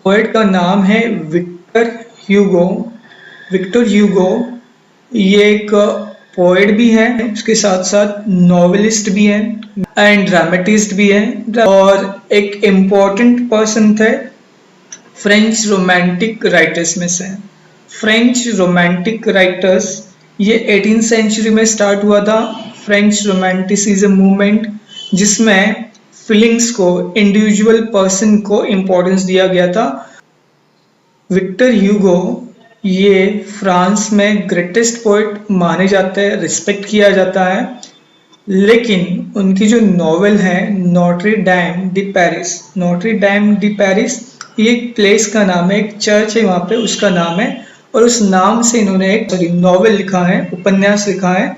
Poet का नाम है विक्टर ह्यूगो। विक्टर ह्यूगो ये एक पोएट भी है, उसके साथ साथ नॉवेलिस्ट भी है एंड ड्रामेटिस्ट भी है और एक इम्पोर्टेंट पर्सन थे फ्रेंच रोमांटिक राइटर्स में से। फ्रेंच रोमांटिक राइटर्स ये 18th सेंचुरी में स्टार्ट हुआ था। फ्रेंच रोमांटिसिज्म मूवमेंट जिसमें फीलिंग्स को, इंडिविजुअल पर्सन को इम्पोर्टेंस दिया गया था। विक्टर ह्यूगो ये फ्रांस में ग्रेटेस्ट पोएट माने जाते हैं, रिस्पेक्ट किया जाता है। लेकिन उनकी जो नॉवेल है Notre dam D Paris, Notre dam D Paris ये एक प्लेस का नाम है, एक चर्च है वहाँ पे, उसका नाम है। और उस नाम से इन्होंने एक नॉवेल लिखा है, उपन्यास लिखा है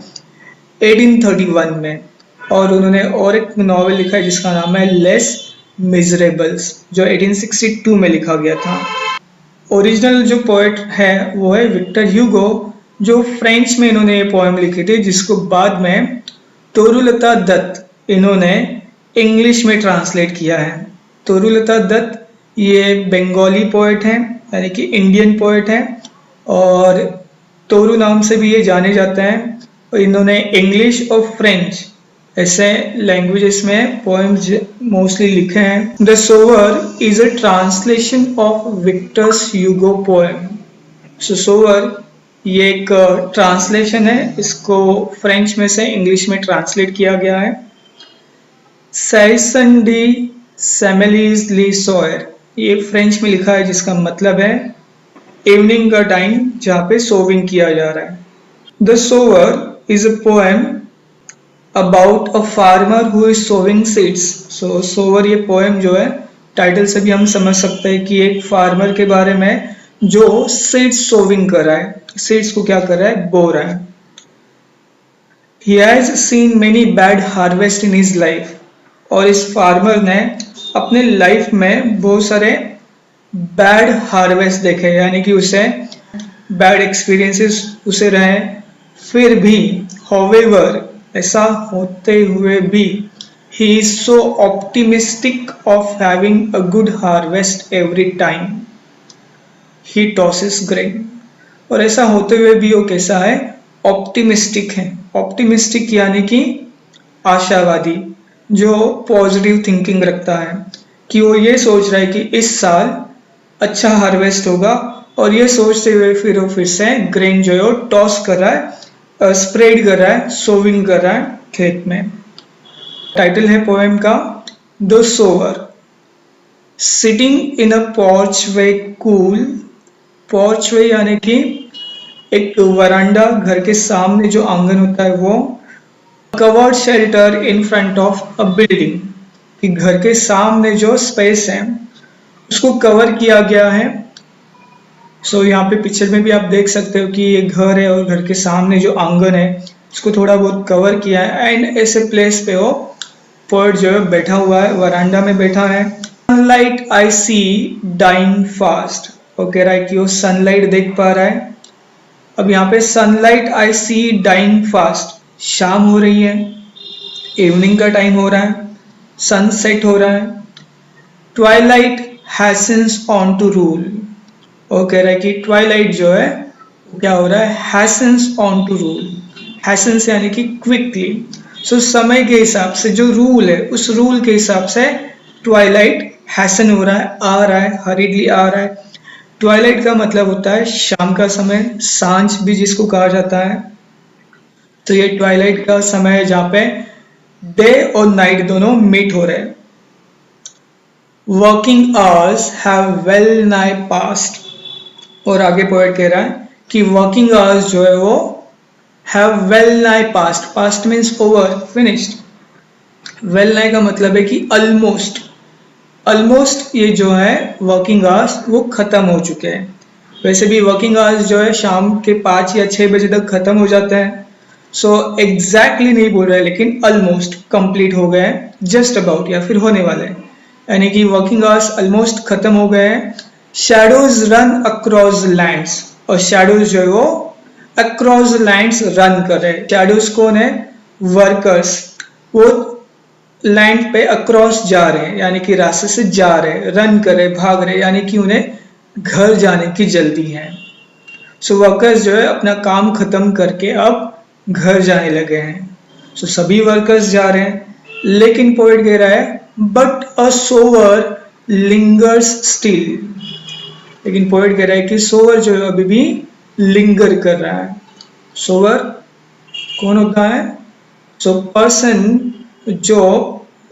1831 में। और उन्होंने और एक नॉवेल लिखा है जिसका नाम है लेस मिजरेबल्स, जो 1862 में लिखा गया था। ओरिजिनल जो पोएट है वो है विक्टर ह्यूगो, जो फ्रेंच में इन्होंने ये पोएम लिखी थी, जिसको बाद में तोरुलता दत्त इन्होंने इंग्लिश में ट्रांसलेट किया है। तोरुलता दत्त ये बंगाली पोएट हैं, यानी कि इंडियन पोएट हैं, और तोरू नाम से भी ये जाने जाते हैं। और इन्होंने इंग्लिश और फ्रेंच ऐसे लैंग्वेजेस में पोएम्स मोस्टली लिखे हैं। The sower is a translation of Victor's Hugo poem. So sower ये एक ट्रांसलेशन है, इसको फ्रेंच में से इंग्लिश में ट्रांसलेट किया गया है। सैसन डी सेमेलिस ली सोयर ये फ्रेंच में लिखा है, जिसका मतलब है इवनिंग का टाइम जहाँ पे सोविंग किया जा रहा है। The sower is a poem about a farmer who is sowing seeds. So sower ये पोएम जो है, टाइटल से भी हम समझ सकते हैं कि एक फार्मर के बारे में जो सीड्स सोविंग कर रहा है, सीड्स को क्या कर रहा है, बो रहा है। He has seen many bad harvest in his life। और इस फार्मर ने अपने लाइफ में बहुत सारे बैड हार्वेस्ट देखे, यानी कि उसे बैड एक्सपीरियंसेस उसे रहे। फिर भी however ऐसा होते हुए भी he is so optimistic of having a good harvest every time he tosses grain। और ऐसा होते हुए भी वो कैसा है, ऑप्टिमिस्टिक है। ऑप्टिमिस्टिक यानी कि आशावादी, जो पॉजिटिव थिंकिंग रखता है, कि वो ये सोच रहा है कि इस साल अच्छा हार्वेस्ट होगा, और ये सोचते हुए फिर वो फिर से ग्रेन जो है वो टॉस कर रहा है, स्प्रेड कर रहा है, सोविंग कर रहा है खेत में। टाइटल है पोएम का the sower. Sitting in a porchway cool, porchway यानी कि एक वरांडा, घर के सामने जो आंगन होता है वो। Covered shelter in front of a building, कि घर के सामने जो स्पेस है उसको कवर किया गया है। सो यहाँ पे पिक्चर में भी आप देख सकते हो कि ये घर है और घर के सामने जो आंगन है उसको थोड़ा बहुत कवर किया है। एंड ऐसे प्लेस पे वो पोएट जो है बैठा हुआ है, वरांडा में बैठा है। सनलाइट आई सी डाइंग फास्ट, वो कह रहा है कि वो सनलाइट देख पा रहा है। अब यहाँ पे सनलाइट आई सी डाइंग फास्ट, शाम हो रही है, इवनिंग का टाइम हो रहा है, सनसेट हो रहा है। ट्वाइलाइट हैसन्स ऑन टू रूल, वो कह रहा है कि ट्वाइलाइट जो है क्या हो रहा है, हैसन्स ऑन टू रूल। हैसन्स यानी कि क्विकली। सो समय के हिसाब से जो रूल है उस रूल के हिसाब से ट्वाइलाइट हैसन हो रहा है, आ रहा है, हरीडली आ रहा है। ट्वाइलाइट का मतलब होता है शाम का समय, सांझ भी जिसको कहा जाता है। तो ये ट्वाइलाइट का समय है जहाँ पे डे और नाइट दोनों मीट हो रहे हैं। वर्किंग आवर्स हैव वेल नाई पास्ट, और आगे पोएट कह रहा है कि वर्किंग आवर्स जो है वो हैव वेल नाई past, past means over, finished. Well नाई का मतलब है कि ऑलमोस्ट, ऑलमोस्ट ये जो है वर्किंग आवर्स वो खत्म हो चुके हैं। वैसे भी वर्किंग आवर्स जो है शाम के 5 या 6 बजे तक खत्म हो जाते हैं। सो एग्जैक्टली नहीं बोल रहे, लेकिन ऑलमोस्ट कंप्लीट हो गए हैं, जस्ट अबाउट या फिर होने वाले हैं, यानी कि वर्किंग आवर्स ऑलमोस्ट खत्म हो गए हैं। शैडोज रन अक्रॉस लैंड्स, और शैडोज जो है वो अक्रॉस लैंड्स रन कर रहे हैं। शैडोज कौन है, वर्कर्स, वो लैंड पे अक्रॉस जा रहे हैं, यानी कि रास्ते से जा रहे हैं, रन कर रहे, भाग रहे, यानी कि उन्हें घर जाने की जल्दी है। सो वर्कर्स जो है अपना काम खत्म करके अब घर जाने लगे हैं। सो सभी वर्कर्स जा रहे हैं, लेकिन पोएट कह रहा है but a sower lingers still. लेकिन पोएट कह रहा है कि सोवर जो है अभी भी लिंगर कर रहा है। सोवर कौन होता है? सो पर्सन जो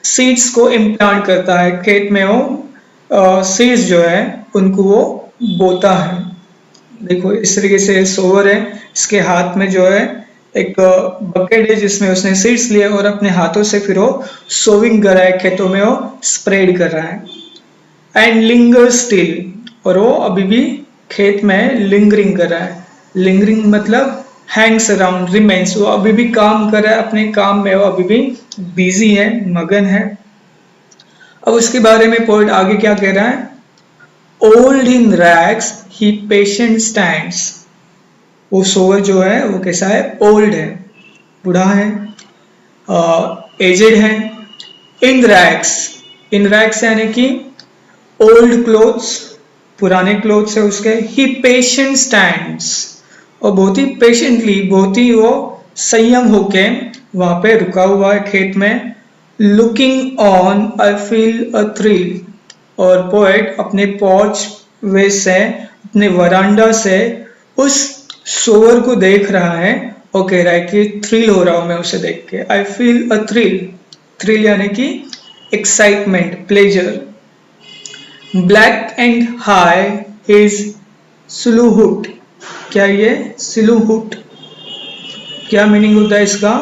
सीड्स को इम्प्लांट करता है खेत में, वो सीड्स जो है उनको वो बोता है। देखो इस तरीके से सोवर है, इसके हाथ में जो है एक बकेट है जिसमें उसने सीड्स लिए और अपने हाथों से फिर वो सोविंग कर रहा है, खेतों में वो स्प्रेड कर रहा है। एंड लिंगर स्टिल, और वो अभी भी खेत में लिंगरिंग कर रहा है। लिंगरिंग मतलब हैंग्स अराउंड, रिमेन्स, वो अभी भी काम कर रहा है अपने काम में, वो अभी भी बिजी है, मगन है। अब उसके बारे में पोएट आगे क्या कह रहा है? Old in rags he patient stands. वो सोवर जो है वो कैसा है? ओल्ड है, बूढ़ा है, एजेड है। इन रैग्स, इन रैग्स यानी कि ओल्ड क्लोथ्स, पुराने क्लोथ्स है उसके। ही पेशेंट स्टैंड्स, और बहुत ही पेशेंटली, बहुत ही वो संयम होके वहां पे रुका हुआ है खेत में। Looking on I feel a thrill, और पोएट अपने पोर्च वे से, अपने वरांडा से उस सोवर को देख रहा है और कह रहा है कि थ्रिल हो रहा हूं मैं उसे देख के। I feel a thrill, thrill यानी कि excitement, pleasure. Black and high his silhouette, क्या ये सिलूहुट, क्या मीनिंग होता है इसका?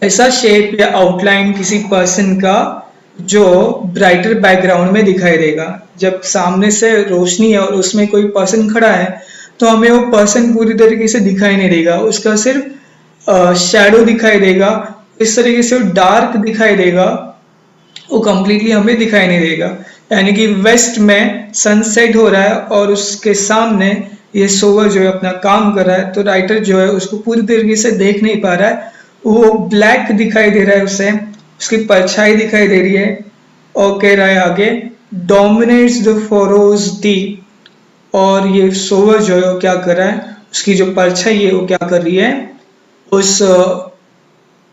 ऐसा शेप या आउटलाइन किसी पर्सन का जो ब्राइटर बैकग्राउंड में दिखाई देगा। जब सामने से रोशनी है और उसमें कोई पर्सन खड़ा है तो हमें वो पर्सन पूरी तरीके से दिखाई नहीं देगा, उसका सिर्फ शैडो दिखाई देगा। इस तरीके से वो डार्क दिखाई देगा, वो कंप्लीटली हमें दिखाई नहीं देगा। यानी कि वेस्ट में सनसेट हो रहा है और उसके सामने ये सोवर जो है अपना काम कर रहा है, तो राइटर जो है उसको पूरी तरीके से देख नहीं पा रहा है, वो ब्लैक दिखाई दे रहा है उसे, उसकी परछाई दिखाई दे रही है। और कह रहा है आगे डोमिनेट्स द फॉरोज डीप, और ये सोवर जो है वो क्या कर रहा है, उसकी जो परछाई है वो क्या कर रही है, उस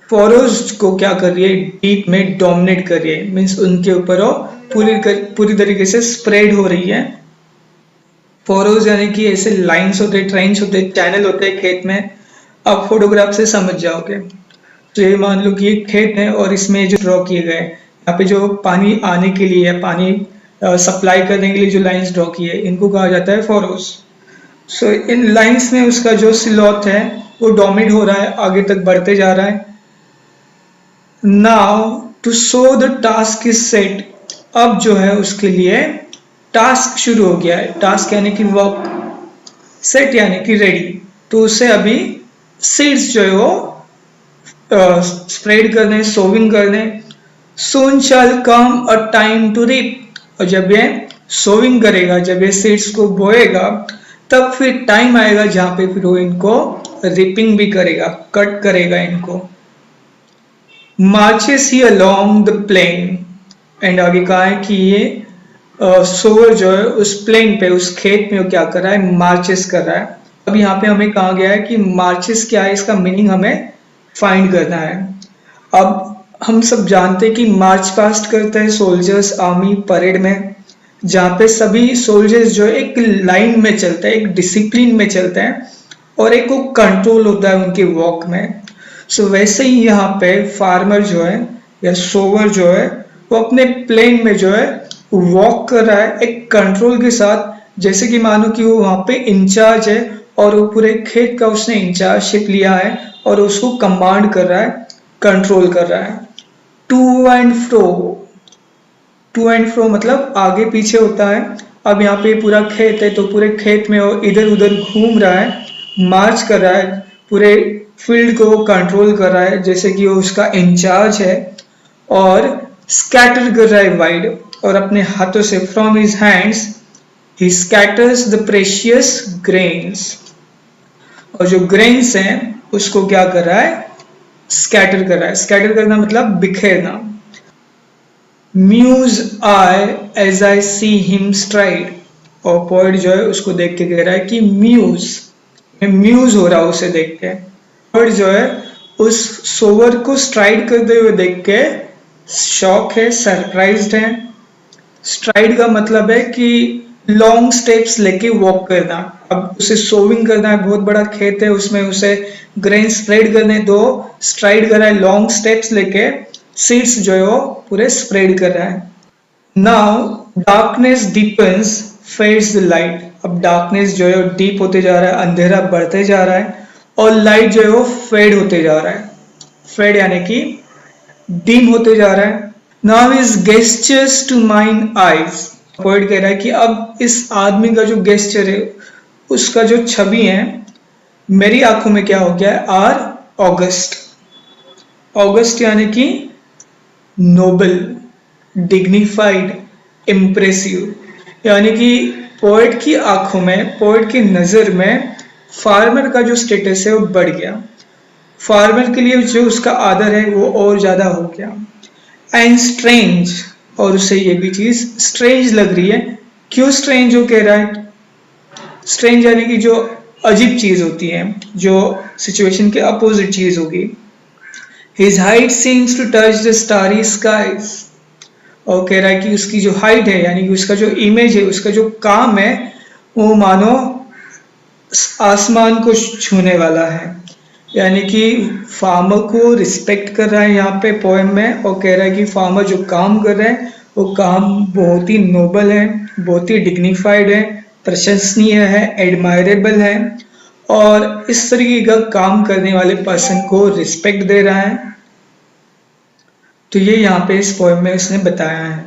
फॉरोज को क्या कर रही है, डीप में डोमिनेट कर रही है। मीन्स उनके ऊपर वो पूरी तरीके से स्प्रेड हो रही है। फॉरोज यानी कि ऐसे लाइंस होते हैं, ट्रेंच होते हैं, चैनल होते हैं खेत में, आप फोटोग्राफ से समझ जाओगे। तो ये मान लो कि ये खेत है और इसमें जो ड्रॉ किए गए, यहाँ पे जो पानी आने के लिए, पानी सप्लाई करने के लिए जो लाइंस ड्रॉ की है, इनको कहा जाता है फॉरोज। सो इन लाइंस में उसका जो सिलॉट है वो डोमिनेट हो रहा है, आगे तक बढ़ते जा रहा है। Now to sow the task is set, अब जो है उसके लिए टास्क शुरू हो गया है। टास्क यानी कि वर्क, सेट यानी कि रेडी। तो उसे अभी सीड्स जो है वो स्प्रेड करने, सोविंग करने। सून शैल कम अ टाइम टू रिप, और जब ये सोविंग करेगा, जब ये सीड्स को बोएगा, तब फिर टाइम आएगा जहां पे फिर वो इनको रिपिंग भी करेगा, कट करेगा इनको। Marches he along the plain, and आगे कहा है कि ये सोवर जो है उस प्लेन पे, उस खेत में वो क्या कर रहा है, मार्चेस कर रहा है। अब यहाँ पे हमें कहा गया है कि मार्चेस क्या है, इसका मीनिंग हमें फाइंड करना है। अब हम सब जानते हैं कि मार्च पास्ट करते हैं सोल्जर्स आर्मी परेड में, जहाँ पे सभी सोल्जर्स जो है एक लाइन में चलते हैं, एक डिसिप्लिन में चलते हैं, और एक वो कंट्रोल होता है उनके वॉक में। सो वैसे ही यहाँ पे फार्मर जो है या सोवर जो है वो अपने प्लेन में जो है वॉक कर रहा है एक कंट्रोल के साथ, जैसे कि मानो कि वो वहाँ पे इंचार्ज है और वो पूरे खेत का उसने इंचार्जशिप लिया है और उसको कमांड कर रहा है, कंट्रोल कर रहा है। To and fro, to and fro मतलब आगे पीछे होता है। अब यहाँ पे पूरा खेत है तो पूरे खेत में वो इधर उधर घूम रहा है, मार्च कर रहा है, पूरे फील्ड को वो कंट्रोल कर रहा है जैसे कि वो उसका इंचार्ज है, और स्कैटर कर रहा है वाइड, और अपने हाथों से from his hands he scatters the precious grains, और जो ग्रेन्स हैं उसको क्या कर रहा है, स्कैटर कर रहा है। स्कैटर करना मतलब बिखेरना। Muse I as I see him stride, और पोइट जो है उसको देख के कह रहा है कि म्यूज हो रहा है उसे देख के। पोइट जो है उस सोवर को स्ट्राइड करते हुए देख के शॉक है, सरप्राइज्ड है। स्ट्राइड का मतलब है कि लॉन्ग स्टेप्स लेके वॉक करना। अब उसे सोविंग करना है, बहुत बड़ा खेत है, उसमें उसे ग्रेन स्प्रेड करने दो, स्ट्राइड कर रहा है लॉन्ग स्टेप्स लेके, सीड्स जो है वो पूरे स्प्रेड कर रहा है। Now darkness deepens fades the light, अब डार्कनेस जो है डीप होते जा रहा है, अंधेरा बढ़ते जा रहा है, और लाइट जो है वो फेड होते जा रहा है। फेड यानी कि डिम होते जा रहा है। Now is gestures to mine eyes, poet कह रहा है कि अब इस आदमी का जो गेस्चर है, उसका जो छवि है, मेरी आंखों में क्या हो गया है, आर ऑगस्ट। ऑगस्ट यानी कि नोबल, डिग्निफाइड, इम्प्रेसिव, यानी कि पोइट की आंखों में, पोइट की नजर में फार्मर का जो स्टेटस है वो बढ़ गया। फार्मर के लिए जो उसका आदर है वो और ज्यादा हो गया। एंड स्ट्रेंज, और उसे ये भी चीज स्ट्रेंज लग रही है। क्यों स्ट्रेंज वो कह रहा है? स्ट्रेंज यानी कि जो अजीब चीज होती है, जो सिचुएशन के अपोजिट चीज होगी। His height seems to touch the starry skies, और कह रहा है कि उसकी जो हाइट है, यानी कि उसका जो इमेज है, उसका जो काम है, वो मानो आसमान को छूने वाला है। यानी कि फार्मर को रिस्पेक्ट कर रहा है यहाँ पे पोएम में, और कह रहा है कि फार्मर जो काम कर रहा है वो काम बहुत ही नोबल है, बहुत ही डिग्निफाइड है, प्रशंसनीय है, एडमायरेबल है, और इस तरीके का काम करने वाले पर्सन को रिस्पेक्ट दे रहा है। तो ये यहाँ पे इस पोएम में उसने बताया है।